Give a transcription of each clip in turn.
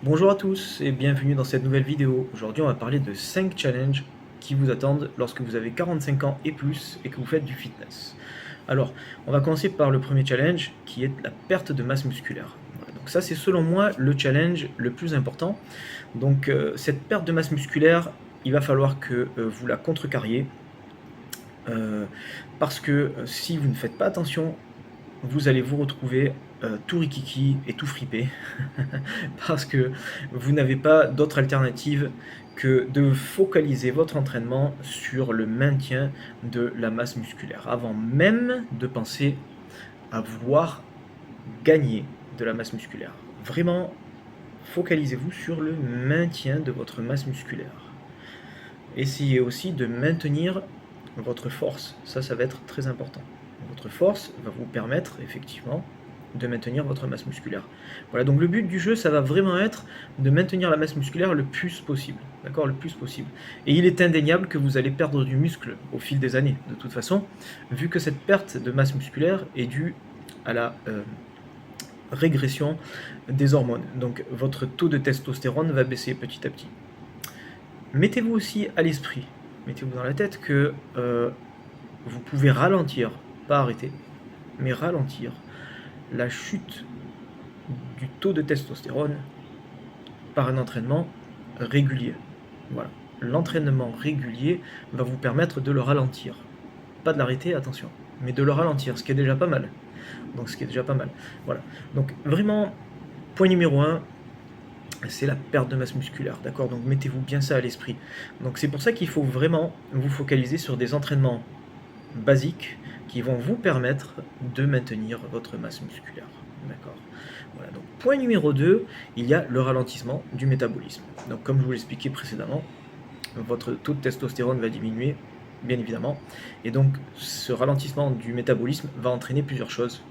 Bonjour à tous et bienvenue dans cette nouvelle vidéo. Aujourd'hui on va parler de 5 challenges qui vous attendent lorsque vous avez 45 ans et plus et que vous faites du fitness. Alors, on va commencer par le premier challenge qui est la perte de masse musculaire. Voilà, donc ça c'est selon moi le challenge le plus important. Donc cette perte de masse musculaire, il va falloir que vous la contrecarriez euh, parce que si vous ne faites pas attention, vous allez vous retrouver tout rikiki et tout fripé parce que vous n'avez pas d'autre alternative que de focaliser votre entraînement sur le maintien de la masse musculaire avant même de penser à vouloir gagner de la masse musculaire. Vraiment, focalisez-vous sur le maintien de votre masse musculaire. Essayez aussi de maintenir votre force, ça va être très important. Votre force va vous permettre effectivement de maintenir votre masse musculaire. Voilà, donc le but du jeu, ça va vraiment être de maintenir la masse musculaire le plus possible, d'accord, le plus possible. Et il est indéniable que vous allez perdre du muscle au fil des années, de toute façon, vu que cette perte de masse musculaire est due à la régression des hormones. Donc votre taux de testostérone va baisser petit à petit. Mettez-vous aussi à l'esprit, mettez-vous dans la tête que vous pouvez ralentir, pas arrêter, mais ralentir la chute du taux de testostérone par un entraînement régulier. Voilà. L'entraînement régulier va vous permettre de le ralentir. Pas de l'arrêter, attention, mais de le ralentir, ce qui est déjà pas mal. Donc ce qui est déjà pas mal. Voilà. Donc vraiment, point numéro 1, c'est la perte de masse musculaire, d'accord? Donc mettez-vous bien ça à l'esprit. Donc c'est pour ça qu'il faut vraiment vous focaliser sur des entraînements basiques qui vont vous permettre de maintenir votre masse musculaire, d'accord? Voilà, donc point numéro 2, il y a le ralentissement du métabolisme. Donc comme je vous l'expliquais précédemment, votre taux de testostérone va diminuer, bien évidemment, et donc ce ralentissement du métabolisme va entraîner plusieurs choses.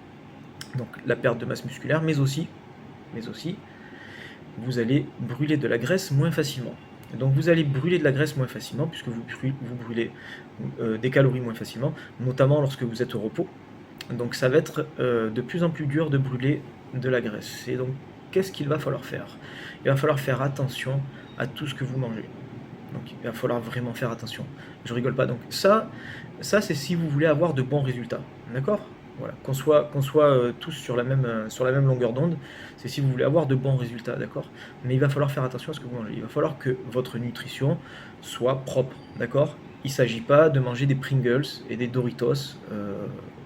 Donc la perte de masse musculaire, mais aussi vous allez brûler de la graisse moins facilement. Donc vous allez brûler de la graisse moins facilement puisque vous brûlez des calories moins facilement, notamment lorsque vous êtes au repos. Donc ça va être de plus en plus dur de brûler de la graisse. Et donc qu'est-ce qu'il va falloir faire? Il va falloir faire attention à tout ce que vous mangez. Donc il va falloir vraiment faire attention. Je rigole pas. Donc ça c'est si vous voulez avoir de bons résultats. D'accord? Voilà, qu'on soit tous sur la même longueur d'onde, c'est si vous voulez avoir de bons résultats, d'accord? Mais il va falloir faire attention à ce que vous mangez. Il va falloir que votre nutrition soit propre, d'accord? Il ne s'agit pas de manger des Pringles et des Doritos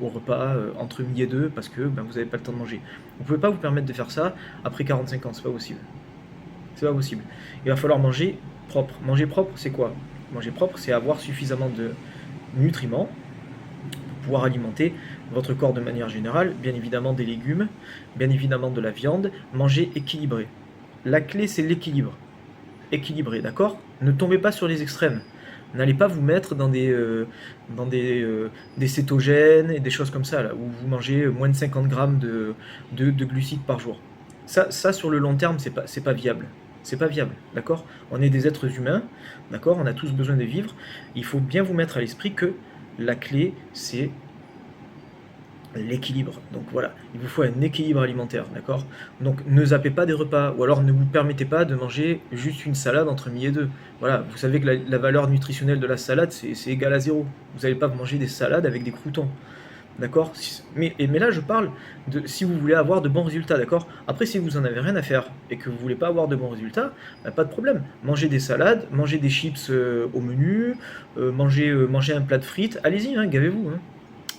au repas entre midi et deux parce que vous n'avez pas le temps de manger. Vous ne pouvez pas vous permettre de faire ça après 45 ans, c'est pas possible. C'est pas possible. Il va falloir manger propre. Manger propre, c'est quoi? Manger propre, c'est avoir suffisamment de nutriments pour pouvoir alimenter votre corps de manière générale, bien évidemment des légumes, bien évidemment de la viande, manger équilibré. La clé, c'est l'équilibre. Équilibré, d'accord? Ne tombez pas sur les extrêmes. N'allez pas vous mettre dans des cétogènes et des choses comme ça, là, où vous mangez moins de 50 grammes de glucides par jour. Ça, sur le long terme, c'est pas viable. C'est pas viable, d'accord? On est des êtres humains, d'accord? On a tous besoin de vivre. Il faut bien vous mettre à l'esprit que la clé, c'est l'équilibre. Donc voilà, il vous faut un équilibre alimentaire, d'accord? Donc ne zappez pas des repas, ou alors ne vous permettez pas de manger juste une salade entre midi et deux. Voilà, vous savez que la valeur nutritionnelle de la salade, c'est égal à zéro. Vous n'allez pas manger des salades avec des croûtons, d'accord? Mais là, je parle de si vous voulez avoir de bons résultats, d'accord? Après, si vous en avez rien à faire et que vous voulez pas avoir de bons résultats, pas de problème. Mangez des salades, mangez des chips au menu, mangez un plat de frites, allez-y, hein, gavez-vous, hein.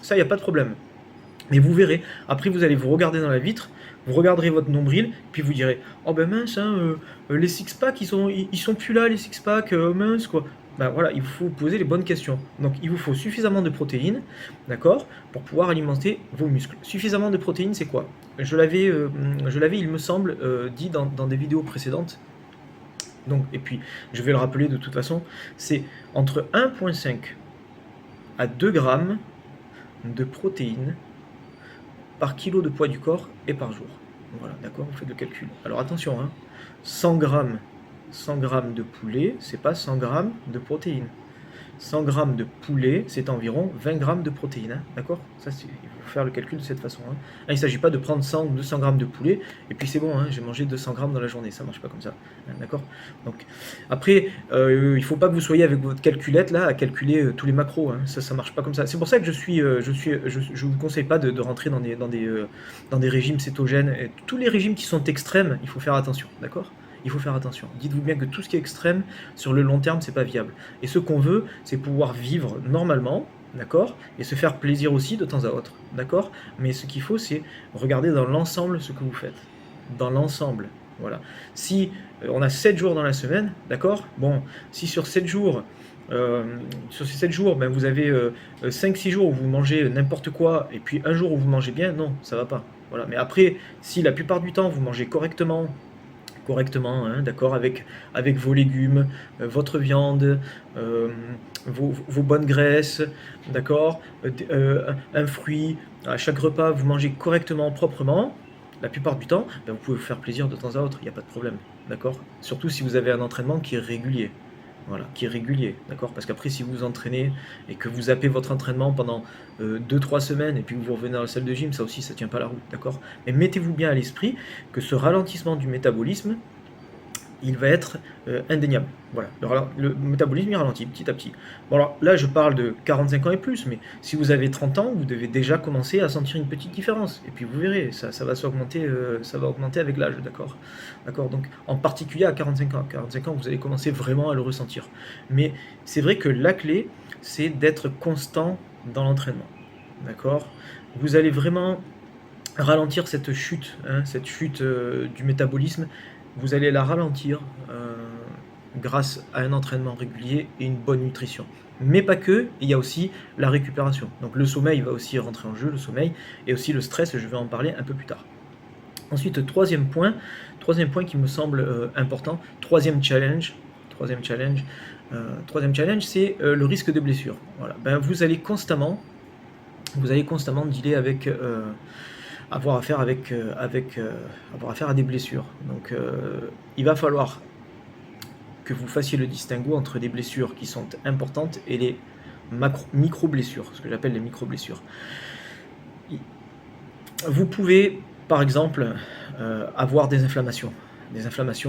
Ça, il n'y a pas de problème. Mais vous verrez, après vous allez vous regarder dans la vitre, vous regarderez votre nombril, puis vous direz oh ben mince, hein, les six-packs ils sont plus là, les six-packs, mince quoi. Ben voilà, il faut vous poser les bonnes questions. Donc il vous faut suffisamment de protéines, d'accord, pour pouvoir alimenter vos muscles. Suffisamment de protéines, c'est quoi? Je l'avais, il me semble, dit dans des vidéos précédentes. Donc, et puis, je vais le rappeler de toute façon, c'est entre 1,5 à 2 grammes de protéines par kilo de poids du corps et par jour. Voilà, d'accord, vous faites le calcul. Alors attention, hein, 100 grammes de poulet, c'est pas 100 grammes de protéines. 100 grammes de poulet, c'est environ 20 grammes de protéines, hein, d'accord? Ça, il faut faire le calcul de cette façon. Hein. Il ne s'agit pas de prendre 100 ou 200 grammes de poulet, et puis c'est bon, hein, j'ai mangé 200 grammes dans la journée, ça ne marche pas comme ça, hein, d'accord? Donc, après, il ne faut pas que vous soyez avec votre calculette, là, à calculer tous les macros, hein, ça ne marche pas comme ça. C'est pour ça que je vous conseille pas de rentrer dans des régimes cétogènes. Et tous les régimes qui sont extrêmes, il faut faire attention, d'accord? Il faut faire attention. Dites-vous bien que tout ce qui est extrême, sur le long terme, c'est pas viable. Et ce qu'on veut, c'est pouvoir vivre normalement, d'accord, et se faire plaisir aussi de temps à autre, d'accord. Mais ce qu'il faut, c'est regarder dans l'ensemble ce que vous faites. Dans l'ensemble, voilà. Si on a 7 jours dans la semaine, d'accord, bon, si sur 7 jours, sur ces 7 jours, ben, vous avez 5-6 jours où vous mangez n'importe quoi, et puis un jour où vous mangez bien, non, ça va pas. Voilà. Mais après, si la plupart du temps vous mangez correctement, hein, d'accord, avec vos légumes, votre viande, vos bonnes graisses, d'accord, un fruit, à chaque repas, vous mangez correctement, proprement, la plupart du temps, ben vous pouvez vous faire plaisir de temps à autre, il n'y a pas de problème, d'accord. Surtout si vous avez un entraînement qui est régulier. Voilà, qui est régulier, d'accord. Parce qu'après, si vous vous entraînez et que vous zappez votre entraînement pendant 2-3 semaines et puis que vous revenez dans la salle de gym, ça aussi, ça tient pas la route, d'accord. Mais mettez-vous bien à l'esprit que ce ralentissement du métabolisme, il va être indéniable. Voilà, le métabolisme il ralentit petit à petit. Bon alors là je parle de 45 ans et plus, mais si vous avez 30 ans, vous devez déjà commencer à sentir une petite différence. Et puis vous verrez, ça va s'augmenter, ça va augmenter avec l'âge, d'accord. D'accord. Donc en particulier à 45 ans. 45 ans, vous allez commencer vraiment à le ressentir. Mais c'est vrai que la clé, c'est d'être constant dans l'entraînement. D'accord. Vous allez vraiment ralentir cette chute, hein, du métabolisme. Vous allez la ralentir grâce à un entraînement régulier et une bonne nutrition. Mais pas que, il y a aussi la récupération. Donc le sommeil va aussi rentrer en jeu, le sommeil, et aussi le stress, je vais en parler un peu plus tard. Ensuite, troisième point qui me semble important, troisième challenge, c'est le risque de blessure. Voilà. Ben, vous allez constamment dealer avec avoir affaire à des blessures. Donc il va falloir que vous fassiez le distinguo entre des blessures qui sont importantes et les micro-blessures, ce que j'appelle les micro-blessures. Vous pouvez, par exemple, avoir des inflammations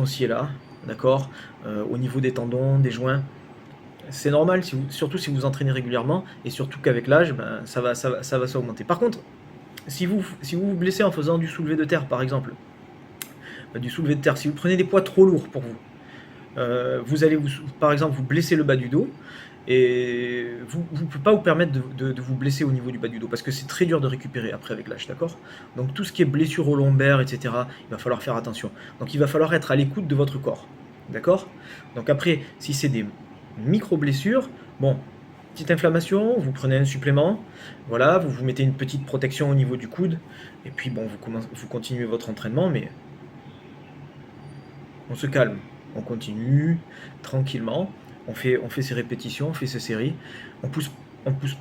ici et là, d'accord, au niveau des tendons, des joints. C'est normal, surtout si vous entraînez régulièrement, et surtout qu'avec l'âge, ben, ça va s'augmenter. Par contre, si vous vous blessez en faisant du soulevé de terre, par exemple, si vous prenez des poids trop lourds pour vous, vous allez, par exemple, vous blesser le bas du dos, et vous ne pouvez pas vous permettre de vous blesser au niveau du bas du dos, parce que c'est très dur de récupérer après avec l'âge, d'accord. Donc tout ce qui est blessure au lombaire, etc., il va falloir faire attention. Donc il va falloir être à l'écoute de votre corps, d'accord. Donc après, si c'est des micro-blessures, bon, petite inflammation, vous prenez un supplément, voilà, vous mettez une petite protection au niveau du coude, et puis bon, vous continuez votre entraînement, mais on se calme, on continue tranquillement, on fait ses répétitions, on fait ses séries, on pousse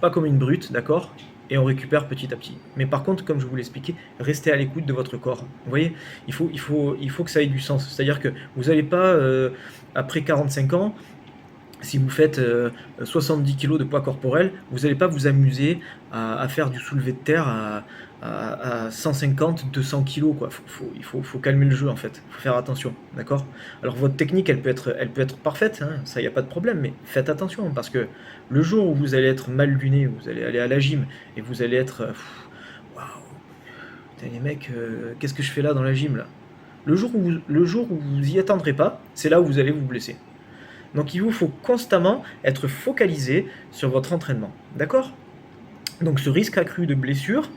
pas comme une brute, d'accord, et on récupère petit à petit. Mais par contre, comme je vous l'expliquais, restez à l'écoute de votre corps. Vous voyez, il faut que ça ait du sens. C'est-à-dire que vous n'allez pas, après 45 ans, si vous faites 70 kg de poids corporel, vous n'allez pas vous amuser à faire du soulevé de terre à 150, 200 kg, quoi. Il faut calmer le jeu, en fait. Il faut faire attention, d'accord. Alors votre technique, elle peut être parfaite, hein, ça, il n'y a pas de problème, mais faites attention, parce que le jour où vous allez être mal luné, vous allez aller à la gym, et vous allez être... Waouh, putain, les mecs, qu'est-ce que je fais là dans la gym, là? Le jour où vous y attendrez pas, c'est là où vous allez vous blesser. Donc il vous faut constamment être focalisé sur votre entraînement, d'accord? Donc ce risque accru de blessure,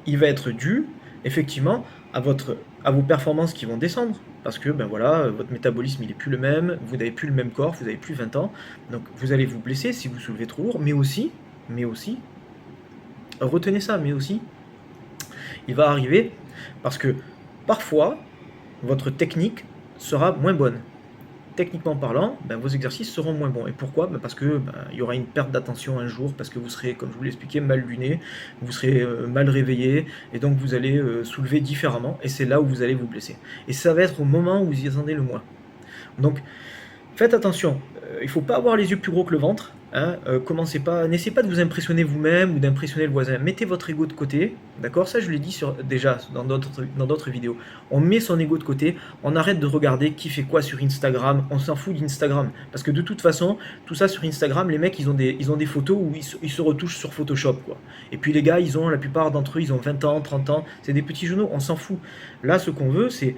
il va être dû effectivement à vos performances qui vont descendre, parce que ben voilà, votre métabolisme il est plus le même, vous n'avez plus le même corps, vous n'avez plus 20 ans, donc vous allez vous blesser si vous soulevez trop lourd, mais aussi, retenez ça, mais aussi, il va arriver parce que parfois votre technique sera moins bonne. Techniquement parlant, ben, vos exercices seront moins bons. Et pourquoi? Ben, parce que il y aura une perte d'attention un jour, parce que vous serez, comme je vous l'expliquais, mal luné, vous serez mal réveillé, et donc vous allez soulever différemment, et c'est là où vous allez vous blesser. Et ça va être au moment où vous y attendez le moins. Donc, faites attention, il ne faut pas avoir les yeux plus gros que le ventre, Hein, n'essayez pas de vous impressionner vous-même ou d'impressionner le voisin. Mettez votre ego de côté, d'accord? Ça, je l'ai dit déjà dans d'autres vidéos. On met son ego de côté, on arrête de regarder qui fait quoi sur Instagram, on s'en fout d'Instagram. Parce que de toute façon, tout ça sur Instagram, les mecs, ils ont des photos où ils se retouchent sur Photoshop, quoi. Et puis les gars, la plupart d'entre eux, ils ont 20 ans, 30 ans, c'est des petits genoux, on s'en fout. Là, ce qu'on veut, c'est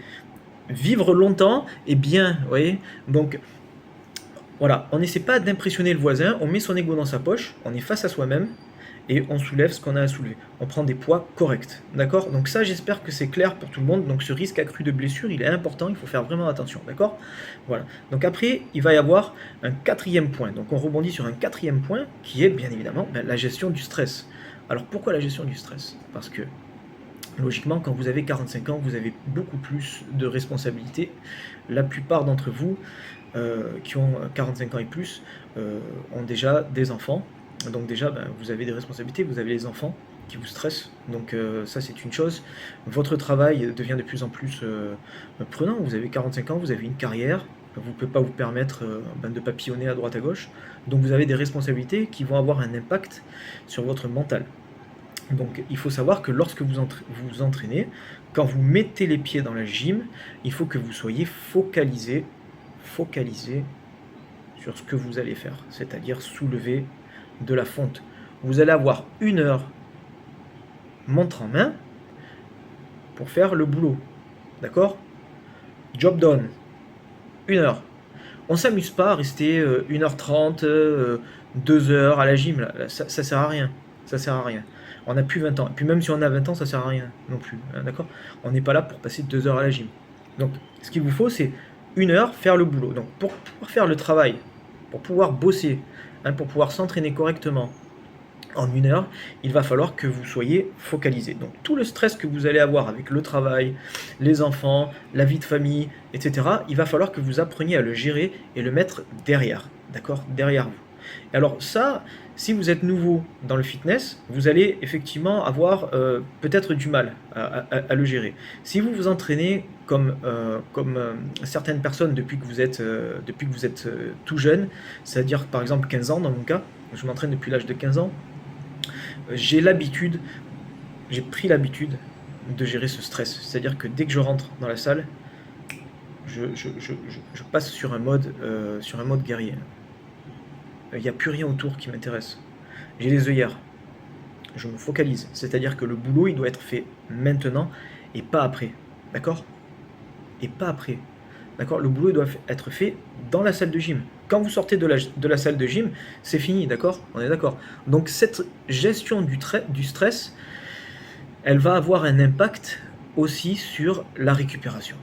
vivre longtemps et bien, vous voyez? Donc, voilà, on n'essaie pas d'impressionner le voisin, on met son ego dans sa poche, on est face à soi-même et on soulève ce qu'on a à soulever. On prend des poids corrects, d'accord? Donc ça, j'espère que c'est clair pour tout le monde. Donc ce risque accru de blessure, il est important, il faut faire vraiment attention, d'accord? Voilà. Donc après, il va y avoir un quatrième point. Donc on rebondit sur un quatrième point qui est bien évidemment la gestion du stress. Alors pourquoi la gestion du stress? Parce que logiquement, quand vous avez 45 ans, vous avez beaucoup plus de responsabilités. La plupart d'entre vous qui ont 45 ans et plus ont déjà des enfants. Donc déjà, vous avez des responsabilités, vous avez les enfants qui vous stressent. Donc ça, c'est une chose. Votre travail devient de plus en plus prenant. Vous avez 45 ans, vous avez une carrière. Vous ne pouvez pas vous permettre de papillonner à droite à gauche. Donc vous avez des responsabilités qui vont avoir un impact sur votre mental. Donc il faut savoir que lorsque vous vous entraînez, quand vous mettez les pieds dans la gym, il faut que vous soyez focalisé sur ce que vous allez faire, c'est-à-dire soulever de la fonte. Vous allez avoir 1 heure montre en main pour faire le boulot. D'accord? Job done. 1 heure. On ne s'amuse pas à rester 1h30, 2 heures à la gym. Là. Ça sert à rien. Ça sert à rien. On n'a plus 20 ans. Et puis même si on a 20 ans, ça sert à rien non plus. Hein, d'accord? On n'est pas là pour passer 2 heures à la gym. Donc ce qu'il vous faut, c'est 1 heure faire le boulot. Donc pour pouvoir faire le travail, pour pouvoir bosser, hein, pour pouvoir s'entraîner correctement en 1 heure, il va falloir que vous soyez focalisé. Donc tout le stress que vous allez avoir avec le travail, les enfants, la vie de famille, etc., il va falloir que vous appreniez à le gérer et le mettre derrière, d'accord? Derrière vous. Et alors ça, si vous êtes nouveau dans le fitness, vous allez effectivement avoir peut-être du mal à le gérer. Si vous vous entraînez comme certaines personnes depuis que vous êtes tout jeune, c'est-à-dire par exemple 15 ans dans mon cas, je m'entraîne depuis l'âge de 15 ans, j'ai pris l'habitude de gérer ce stress. C'est-à-dire que dès que je rentre dans la salle, je passe sur un mode guerrier. Il n'y a plus rien autour qui m'intéresse. J'ai les œillères. Je me focalise. C'est-à-dire que le boulot, il doit être fait maintenant et pas après. D'accord? Et pas après. D'accord? Le boulot, il doit être fait dans la salle de gym. Quand vous sortez de la salle de gym, c'est fini. D'accord? On est d'accord. Donc cette gestion du stress, elle va avoir un impact aussi sur la récupération.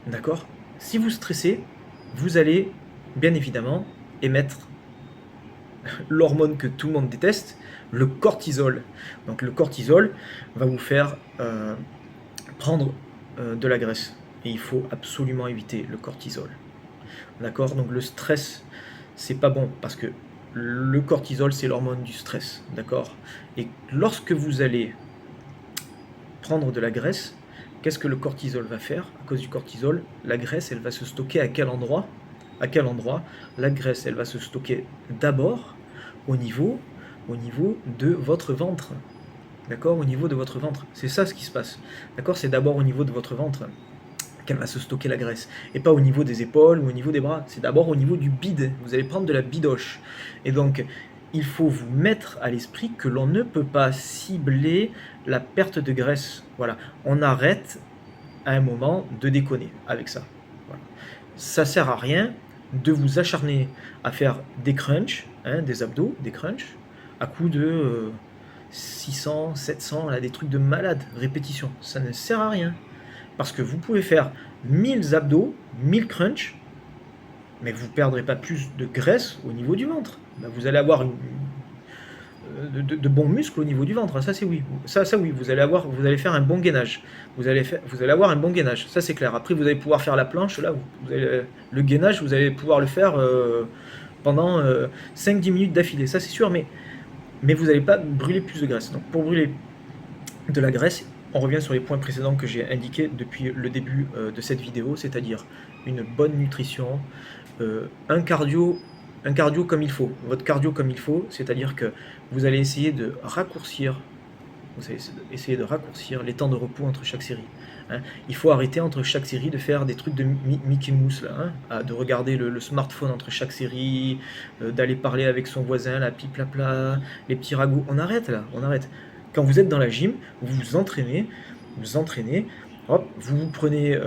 D'accord? Si vous stressez, vous allez bien évidemment émettre l'hormone que tout le monde déteste, le cortisol. Donc le cortisol va vous faire prendre de la graisse. Et il faut absolument éviter le cortisol. D'accord? Donc le stress, c'est pas bon parce que le cortisol, c'est l'hormone du stress. D'accord? Et lorsque vous allez prendre de la graisse, qu'est-ce que le cortisol va faire? À cause du cortisol, la graisse, elle va se stocker à quel endroit? À quel endroit? La graisse, elle va se stocker d'abord au niveau de votre ventre. D'accord? Au niveau de votre ventre. C'est ça ce qui se passe. D'accord? C'est d'abord au niveau de votre ventre qu'elle va se stocker la graisse. Et pas au niveau des épaules ou au niveau des bras. C'est d'abord au niveau du bide. Vous allez prendre de la bidoche. Et donc, il faut vous mettre à l'esprit que l'on ne peut pas cibler la perte de graisse. Voilà. On arrête à un moment de déconner avec ça. Voilà. Ça sert à rien de vous acharner à faire des crunchs, hein, des abdos, des crunchs, à coup de 600, 700, là, des trucs de malade, répétitions. Ça ne sert à rien. Parce que vous pouvez faire 1000 abdos, 1000 crunchs, mais vous ne perdrez pas plus de graisse au niveau du ventre. Ben, vous allez avoir de bons muscles au niveau du ventre, ça c'est oui. Ça oui, vous allez faire un bon gainage. Vous allez avoir un bon gainage, ça c'est clair. Après vous allez pouvoir faire la planche, là, le gainage, vous allez pouvoir le faire pendant 5-10 minutes d'affilée, ça c'est sûr, mais vous n'allez pas brûler plus de graisse. Donc pour brûler de la graisse, on revient sur les points précédents que j'ai indiqués depuis le début de cette vidéo, c'est-à-dire une bonne nutrition, un cardio un cardio comme il faut. Votre cardio comme il faut, c'est-à-dire que vous allez essayer de raccourcir, les temps de repos entre chaque série. Hein. Il faut arrêter entre chaque série de faire des trucs de Mickey Mouse, là, hein, de regarder le smartphone entre chaque série, d'aller parler avec son voisin, la piplapla, les petits ragots. On arrête là, on arrête. Quand vous êtes dans la gym, vous vous entraînez, hop, vous prenez,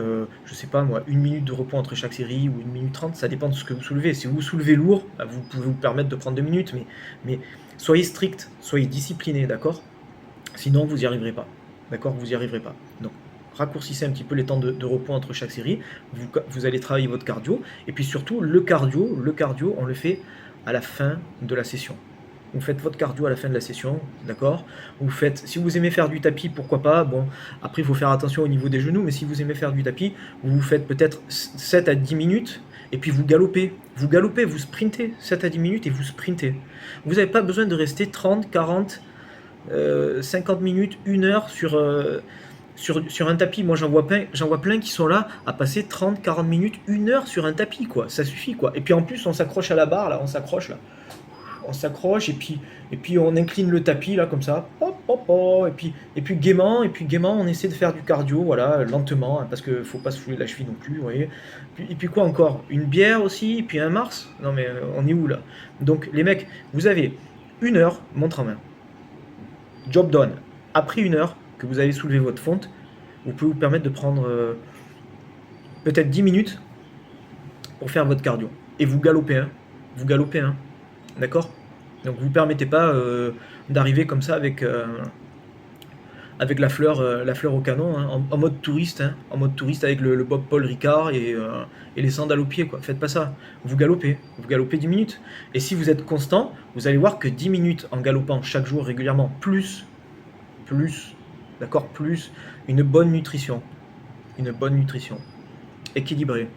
je sais pas moi, 1 minute de repos entre chaque série ou 1 minute 30, ça dépend de ce que vous soulevez. Si vous soulevez lourd, bah, vous pouvez vous permettre de prendre 2 minutes, mais soyez strict, soyez discipliné, d'accord? Sinon, vous n'y arriverez pas, d'accord? Vous n'y arriverez pas. Donc, raccourcissez un petit peu les temps de repos entre chaque série, vous allez travailler votre cardio, et puis surtout, le cardio, on le fait à la fin de la session. Vous faites votre cardio à la fin de la session, d'accord? Vous faites, si vous aimez faire du tapis, pourquoi pas? Bon, après il faut faire attention au niveau des genoux, mais si vous aimez faire du tapis, vous faites peut-être 7 à 10 minutes, et puis vous galopez, vous sprintez, 7 à 10 minutes et vous sprintez. Vous n'avez pas besoin de rester 30, 40, 50 minutes, 1 heure sur un tapis. Moi j'en vois plein qui sont là à passer 30, 40 minutes, 1 heure sur un tapis, quoi. Ça suffit, quoi. Et puis en plus on s'accroche à la barre, là, on s'accroche et puis on incline le tapis là comme ça, hop, hop, hop, et puis gaiement on essaie de faire du cardio, voilà, lentement, hein, parce que faut pas se fouler la cheville non plus, vous voyez. Et puis quoi encore? Une bière aussi, et puis un Mars? Non mais on est où là? Donc les mecs, vous avez 1 heure, montre en main, job done. Après 1 heure que vous avez soulevé votre fonte, vous pouvez vous permettre de prendre peut-être 10 minutes pour faire votre cardio. Et vous galopez, hein. D'accord? Donc vous ne permettez pas d'arriver comme ça avec la fleur au canon, hein, en mode touriste, hein, avec le Bob Paul Ricard et les sandales aux pieds, quoi. Faites pas ça. Vous galopez 10 minutes. Et si vous êtes constant, vous allez voir que 10 minutes en galopant chaque jour régulièrement, plus, d'accord, plus une bonne nutrition, équilibrée,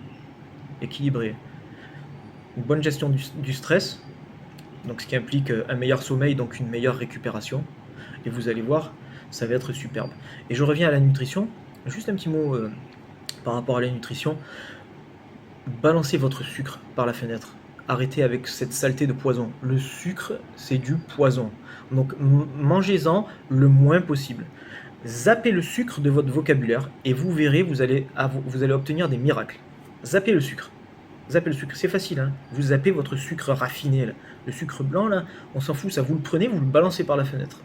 une bonne gestion du stress, donc ce qui implique un meilleur sommeil, donc une meilleure récupération, et vous allez voir, ça va être superbe. Et je reviens à la nutrition, juste un petit mot par rapport à la nutrition. Balancez votre sucre par la fenêtre, arrêtez avec cette saleté de poison. Le sucre, c'est du poison, donc mangez-en le moins possible. Zappez le sucre de votre vocabulaire et vous verrez, vous allez obtenir des miracles. Zappez le sucre, c'est facile, hein. Vous zappez votre sucre raffiné, là. Le sucre blanc, là, on s'en fout, ça vous le prenez, vous le balancez par la fenêtre.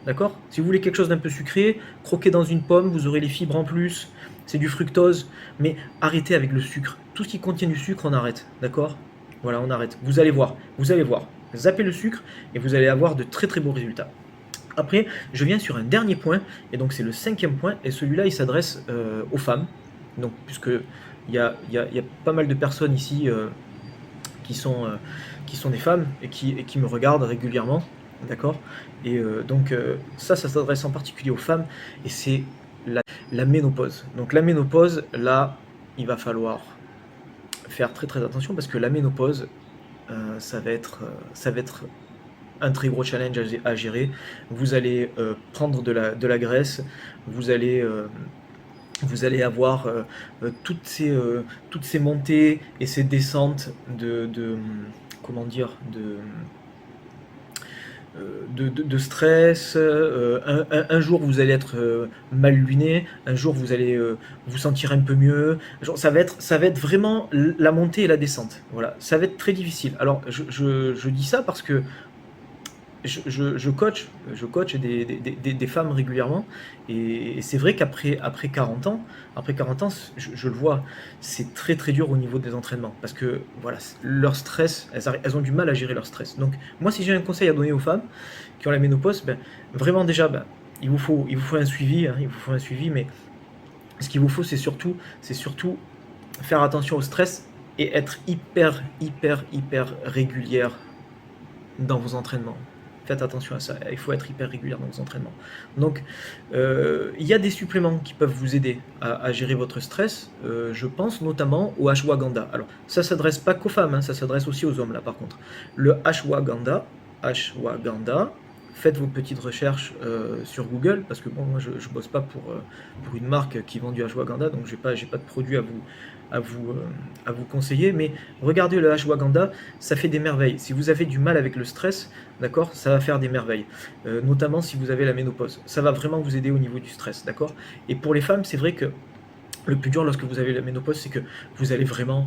D'accord? Si vous voulez quelque chose d'un peu sucré, croquez dans une pomme, vous aurez les fibres en plus, c'est du fructose, mais arrêtez avec le sucre. Tout ce qui contient du sucre, on arrête, d'accord? Voilà, on arrête. Vous allez voir. Zappez le sucre et vous allez avoir de très très beaux résultats. Après, je viens sur un dernier point, et donc c'est le 5e point, et celui-là, il s'adresse aux femmes. Donc, puisque il y a pas mal de personnes ici qui sont des femmes et qui me regardent régulièrement, d'accord? Et donc ça s'adresse en particulier aux femmes, et c'est la ménopause. Donc la ménopause, là, il va falloir faire très très attention, parce que la ménopause, ça va être un très gros challenge à gérer. Vous allez prendre de la graisse, vous allez avoir toutes ces montées et ces descentes de stress. Un jour vous allez être mal luné, un jour vous allez vous sentir un peu mieux. Ça va être vraiment la montée et la descente. Voilà, ça va être très difficile. Alors je dis ça parce que je coach des femmes régulièrement, et c'est vrai qu'après 40 ans, je le vois, c'est très très dur au niveau des entraînements, parce que voilà, leur stress, elles ont du mal à gérer leur stress. Donc moi, si j'ai un conseil à donner aux femmes qui ont la ménopause, vraiment déjà, il vous faut un suivi, hein, mais ce qu'il vous faut, c'est surtout faire attention au stress et être hyper régulière dans vos entraînements. Faites attention à ça, il faut être hyper régulier dans vos entraînements. Donc, il y a des suppléments qui peuvent vous aider à gérer votre stress. Je pense notamment au ashwagandha. Alors, ça ne s'adresse pas qu'aux femmes, hein, ça s'adresse aussi aux hommes, là, par contre. Le ashwagandha, faites vos petites recherches sur Google, parce que bon, moi je bosse pas pour une marque qui vend du ashwagandha, donc j'ai pas de produit à vous conseiller, mais regardez le ashwagandha, ça fait des merveilles. Si vous avez du mal avec le stress, d'accord, ça va faire des merveilles, notamment si vous avez la ménopause. Ça va vraiment vous aider au niveau du stress, d'accord. Et pour les femmes, c'est vrai que le plus dur lorsque vous avez la ménopause, c'est que vous allez vraiment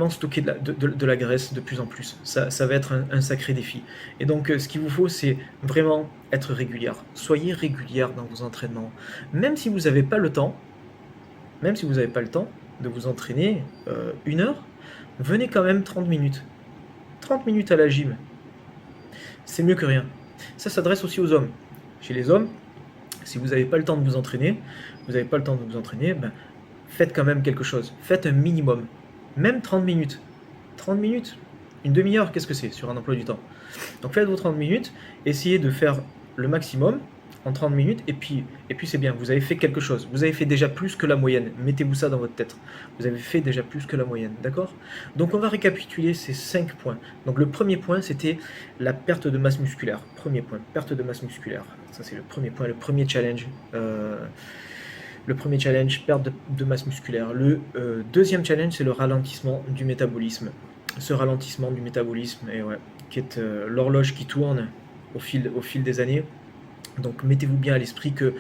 stocker de la graisse de plus en plus. Ça va être un sacré défi. Et donc, ce qu'il vous faut, c'est vraiment être régulière. Soyez régulière dans vos entraînements. Même si vous n'avez pas le temps, de vous entraîner 1 heure, venez quand même 30 minutes. 30 minutes à la gym, c'est mieux que rien. Ça s'adresse aussi aux hommes. Chez les hommes, si vous n'avez pas le temps de vous entraîner, ben, faites quand même quelque chose. Faites un minimum. Même 30 minutes. 30 minutes, une demi-heure, qu'est-ce que c'est sur un emploi du temps? Donc faites vos 30 minutes, essayez de faire le maximum en 30 minutes, et puis c'est bien, vous avez fait quelque chose. Vous avez fait déjà plus que la moyenne. Mettez-vous ça dans votre tête. Vous avez fait déjà plus que la moyenne, d'accord? Donc on va récapituler ces 5 points. Donc le premier point, c'était la perte de masse musculaire. Premier point, perte de masse musculaire. Ça c'est le premier point, le premier challenge. Perte de masse musculaire. Le deuxième challenge, c'est le ralentissement du métabolisme. Ce ralentissement du métabolisme, qui est l'horloge qui tourne au fil des années. Donc mettez-vous bien à l'esprit que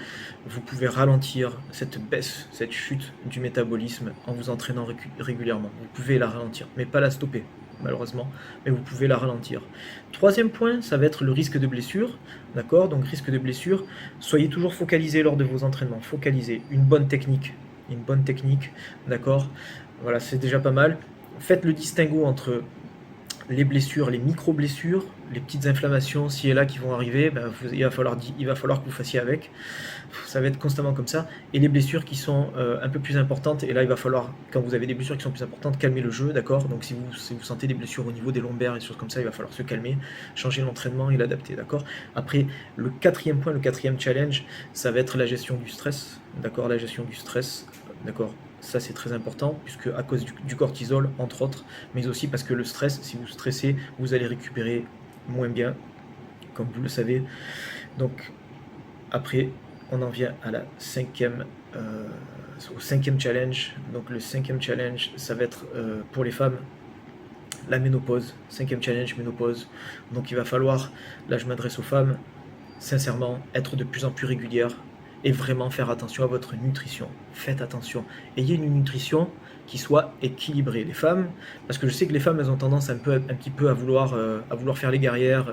vous pouvez ralentir cette baisse, cette chute du métabolisme en vous entraînant régulièrement. Vous pouvez la ralentir, mais pas la stopper, malheureusement, mais vous pouvez la ralentir. Troisième point, ça va être le risque de blessure, d'accord? Donc risque de blessure, soyez toujours focalisé lors de vos entraînements, focalisez, une bonne technique, d'accord? Voilà, c'est déjà pas mal. Faites le distinguo entre les blessures, les micro-blessures, les petites inflammations ci et là qui vont arriver, ben, il va falloir que vous fassiez avec. Ça va être constamment comme ça. Et les blessures qui sont un peu plus importantes, et là il va falloir, quand vous avez des blessures qui sont plus importantes, calmer le jeu, d'accord? Donc si vous sentez des blessures au niveau des lombaires et des choses comme ça, il va falloir se calmer, changer l'entraînement et l'adapter, d'accord? Après, le quatrième point, le quatrième challenge, ça va être la gestion du stress, d'accord? La gestion du stress, d'accord? Ça c'est très important, puisque à cause du cortisol, entre autres, mais aussi parce que le stress, si vous stressez, vous allez récupérer moins bien, comme vous le savez. Donc après, on en vient à au cinquième challenge. Donc le cinquième challenge, ça va être pour les femmes, la ménopause. Cinquième challenge, ménopause. Donc il va falloir, là je m'adresse aux femmes, sincèrement, être de plus en plus régulière et vraiment faire attention à votre nutrition. Faites attention. Ayez une nutrition qui soit équilibrée. Les femmes, parce que je sais que les femmes, elles ont tendance un petit peu à vouloir faire les guerrières,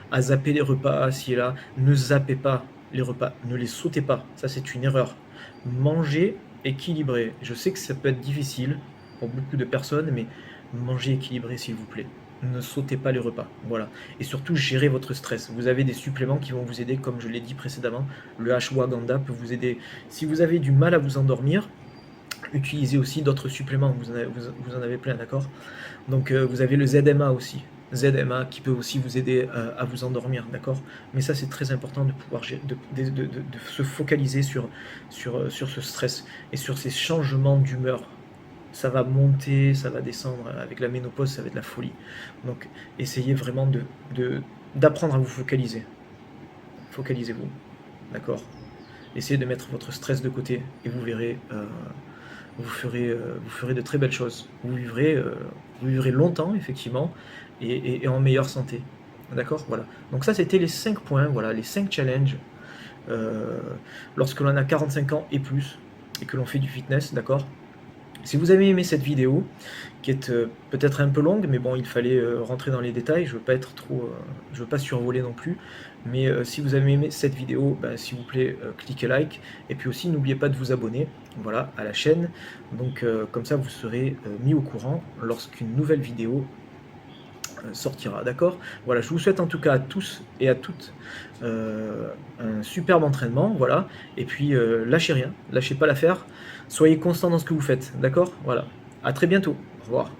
à zapper les repas, ci et là. Ne zappez pas les repas, ne les sautez pas. Ça, c'est une erreur. Mangez équilibré. Je sais que ça peut être difficile pour beaucoup de personnes, mais mangez équilibré, s'il vous plaît. Ne sautez pas les repas, voilà. Et surtout, gérez votre stress. Vous avez des suppléments qui vont vous aider, comme je l'ai dit précédemment. Le ashwagandha peut vous aider. Si vous avez du mal à vous endormir, utilisez aussi d'autres suppléments. Vous en avez plein, d'accord? Donc, vous avez le ZMA aussi. ZMA qui peut aussi vous aider à vous endormir, d'accord? Mais ça, c'est très important de pouvoir de se focaliser sur ce stress et sur ces changements d'humeur. Ça va monter, ça va descendre. Avec la ménopause, ça va être la folie. Donc, essayez vraiment d'apprendre à vous focaliser. Focalisez-vous, d'accord? Essayez de mettre votre stress de côté et vous verrez, vous ferez de très belles choses. Vous vivrez longtemps, effectivement, et en meilleure santé. D'accord? Voilà. Donc ça, c'était les 5 points, voilà, les 5 challenges lorsque l'on a 45 ans et plus et que l'on fait du fitness, d'accord? Si vous avez aimé cette vidéo, qui est peut-être un peu longue, mais bon, il fallait rentrer dans les détails, je veux pas survoler non plus, mais si vous avez aimé cette vidéo, ben, s'il vous plaît, cliquez like, et puis aussi n'oubliez pas de vous abonner, voilà, à la chaîne, donc comme ça vous serez mis au courant lorsqu'une nouvelle vidéo sortira, d'accord? Voilà, je vous souhaite en tout cas à tous et à toutes un superbe entraînement, voilà, et puis lâchez rien, lâchez pas l'affaire, soyez constant dans ce que vous faites, d'accord? Voilà, à très bientôt, au revoir.